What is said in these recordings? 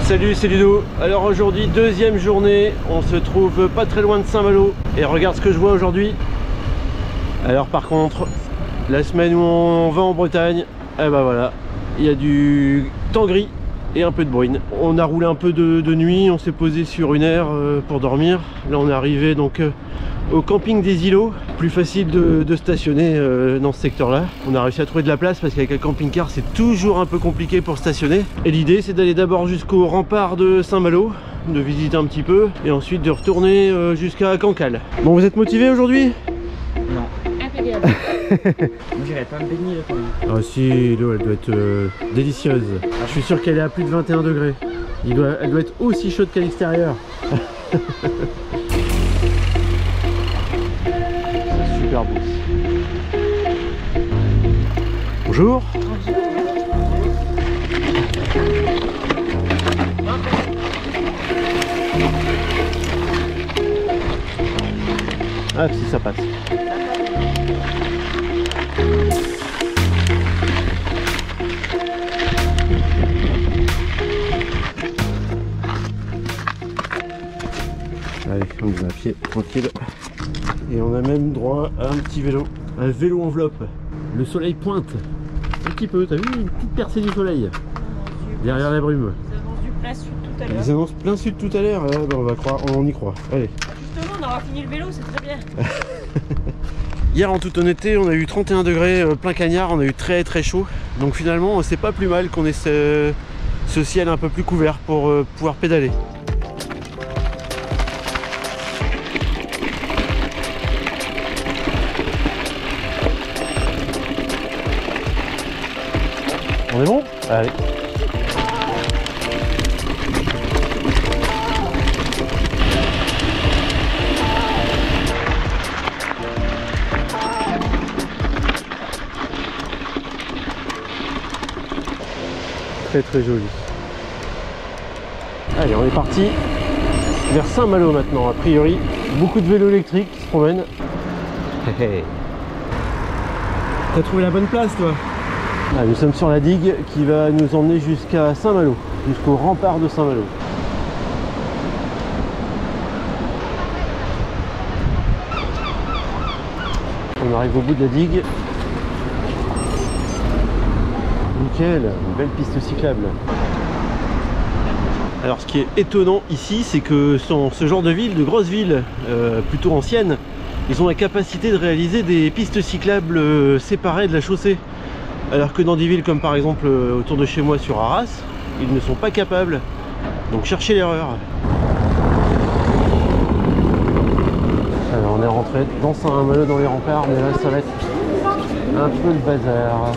Salut, c'est Ludo. Alors aujourd'hui, deuxième journée, on se trouve pas très loin de Saint-Malo. Et regarde ce que je vois aujourd'hui. Alors par contre, la semaine où on va en Bretagne, eh ben voilà, il y a du temps gris et un peu de bruine. On a roulé un peu de nuit, on s'est posé sur une aire pour dormir. Là on est arrivé donc au camping des îlots. Plus facile de stationner dans ce secteur là. On a réussi à trouver de la place parce qu'avec un camping-car c'est toujours un peu compliqué pour stationner. Et l'idée c'est d'aller d'abord jusqu'au rempart de Saint-Malo, de visiter un petit peu et ensuite de retourner jusqu'à Cancale. Bon, vous êtes motivé aujourd'hui? Non. Impeccable. Moi j'irais pas me baigner là quand même. Ah si, l'eau elle doit être délicieuse. Je suis sûr qu'elle est à plus de 21 degrés. Elle doit être aussi chaude qu'à l'extérieur. Super beau. Bonjour. Ah si, ça passe. Allez, on y va à pied, tranquille. Et on a même droit à un petit vélo. Un vélo enveloppe. Le soleil pointe. Un petit peu, t'as vu une petite percée du soleil derrière la brume. Ils annoncent du plein sud tout à l'heure. Ils annoncent plein sud tout à l'heure. Ah, bah, on va croire, on y croit. Allez. Justement, on aura fini le vélo, c'est très bien. Hier en toute honnêteté on a eu 31 degrés plein cagnard, on a eu très chaud. Donc finalement c'est pas plus mal qu'on ait ce ciel un peu plus couvert pour pouvoir pédaler. On est bon? Allez. Très joli. Allez, on est parti vers Saint-Malo maintenant. A priori, beaucoup de vélos électriques qui se promènent. T'as trouvé la bonne place, toi? Ah, nous sommes sur la digue qui va nous emmener jusqu'à Saint-Malo, jusqu'au rempart de Saint-Malo. On arrive au bout de la digue. Nickel, une belle piste cyclable. Alors ce qui est étonnant ici, c'est que dans ce genre de ville, de grosses villes plutôt anciennes, ils ont la capacité de réaliser des pistes cyclables séparées de la chaussée. Alors que dans des villes comme par exemple autour de chez moi sur Arras, ils ne sont pas capables. Donc cherchez l'erreur. Alors on est rentré dans Saint-Malo dans les remparts, mais là ça va être un peu le bazar.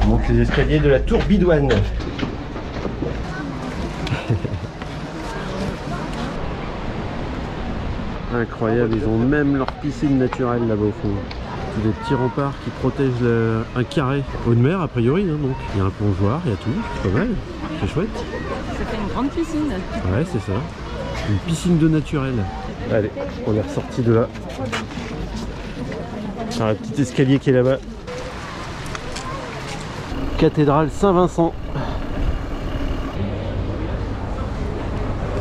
Donc les escaliers de la tour Bidoine. Incroyable, ils ont même leur piscine naturelle là-bas au fond. C'est des petits remparts qui protègent un carré. Eau de mer a priori, hein, donc. Il y a un plongeoir, il y a tout, c'est pas mal, c'est chouette. Ça fait une grande piscine. Ouais, c'est ça. Une piscine d'eau naturelle. Allez, on est ressorti de là. Un petit escalier qui est là-bas. Cathédrale Saint-Vincent.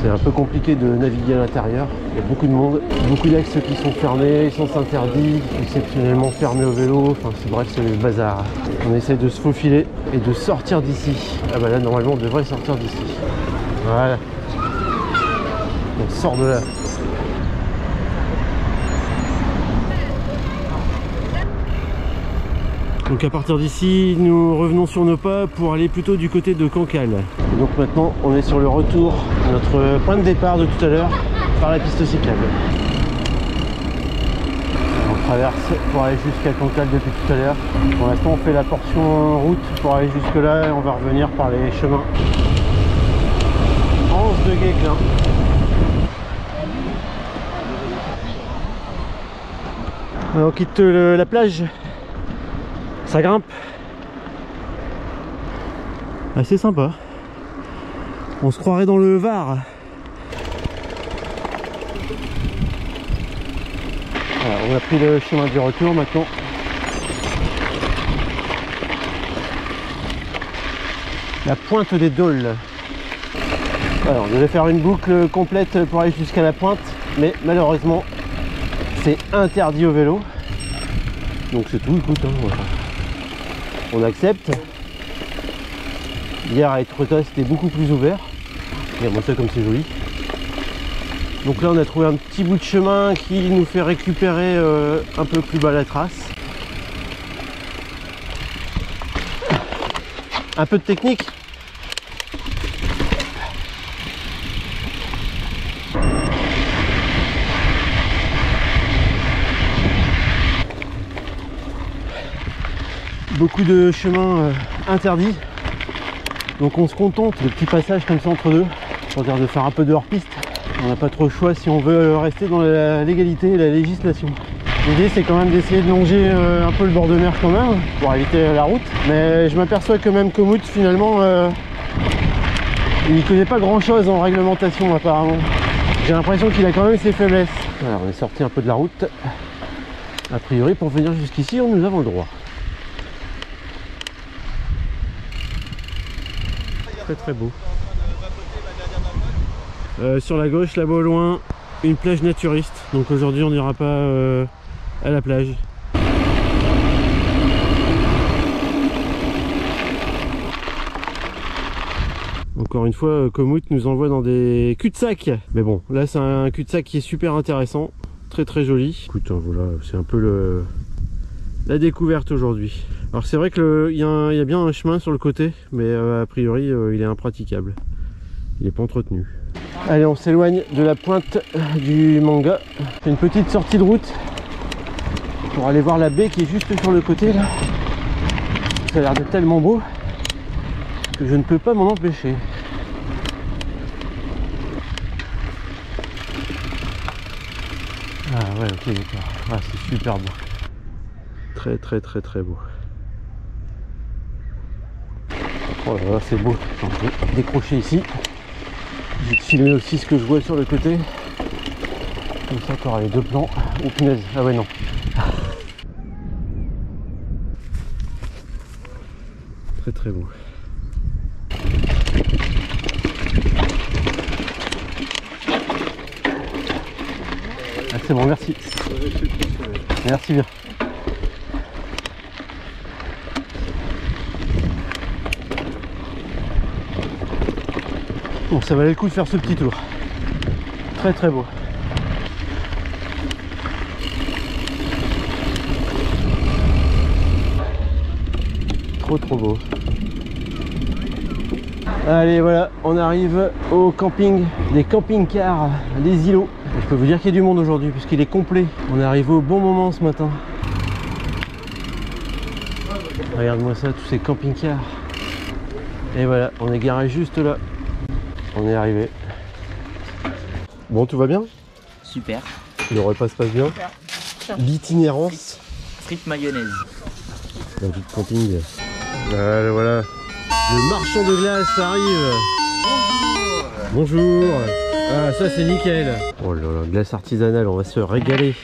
C'est un peu compliqué de naviguer à l'intérieur. Il y a beaucoup de monde, beaucoup d'axes qui sont fermés, sens interdits, exceptionnellement fermés au vélo. Enfin, bref, c'est le bazar. On essaie de se faufiler et de sortir d'ici. Ah bah là, normalement, on devrait sortir d'ici. Voilà. On sort de là. Donc à partir d'ici, nous revenons sur nos pas pour aller plutôt du côté de Cancale. Et donc maintenant, on est sur le retour de notre point de départ de tout à l'heure par la piste cyclable. On traverse pour aller jusqu'à Cancale depuis tout à l'heure. Pour l'instant, on fait la portion route pour aller jusque là et on va revenir par les chemins. Anse de Guesclin. On quitte la plage. Ça grimpe. Assez sympa. On se croirait dans le Var. Voilà, on a pris le chemin du retour maintenant. La pointe des Dôles. Alors, on devait faire une boucle complète pour aller jusqu'à la pointe, mais malheureusement c'est interdit au vélo. Donc c'est tout, écoute, hein, voilà. On accepte. Hier à Etretat c'était beaucoup plus ouvert. Regardez-moi ça comme c'est joli. Donc là on a trouvé un petit bout de chemin qui nous fait récupérer un peu plus bas la trace. Un peu de technique. Beaucoup de chemins interdits. Donc on se contente de petits passages comme ça entre deux pour dire de faire un peu de hors-piste. On n'a pas trop le choix si on veut rester dans la légalité et la législation. L'idée c'est quand même d'essayer de longer un peu le bord de mer quand même pour éviter la route. Mais je m'aperçois que même Komoot finalement il connaît pas grand chose en réglementation apparemment. J'ai l'impression qu'il a quand même ses faiblesses. Alors on est sorti un peu de la route. A priori pour venir jusqu'ici nous avons le droit. Très très beau. Sur la gauche, là-bas au loin, une plage naturiste. Donc aujourd'hui on n'ira pas à la plage. Encore une fois, Komoot nous envoie dans des cul-de-sac. Mais bon, là c'est un cul-de-sac qui est super intéressant. Très très joli. Écoute, voilà, c'est un peu la découverte aujourd'hui. Alors c'est vrai qu'il y a bien un chemin sur le côté, mais a priori il est impraticable. Il n'est pas entretenu. Allez, on s'éloigne de la pointe du Manga. C'est une petite sortie de route pour aller voir la baie qui est juste sur le côté là. Ça a l'air d'être tellement beau que je ne peux pas m'en empêcher. Ah ouais, ok, d'accord. Ah, c'est super beau. Très très très très beau. Oh là là, c'est beau. Attends, je vais décrocher ici. Je vais te filmer aussi ce que je vois sur le côté. Comme ça, tu auras les deux plans. Oh punaise, ah ouais, non. Très très beau. Ah, c'est bon, merci. Merci bien. Bon, ça valait le coup de faire ce petit tour. Très très beau. Trop trop beau. Allez, voilà, on arrive au camping des camping-cars, les îlots. Je peux vous dire qu'il y a du monde aujourd'hui puisqu'il est complet. On est arrivé au bon moment ce matin. Regarde-moi ça, tous ces camping-cars. Et voilà, on est garé juste là. On est arrivé. Bon, tout va bien? Super. Le repas se passe bien? L'itinérance. Frites mayonnaise. La vie de camping. Voilà, voilà. Le marchand de glace arrive. Bonjour. Ah, ça c'est nickel. Oh là là, glace artisanale, on va se régaler.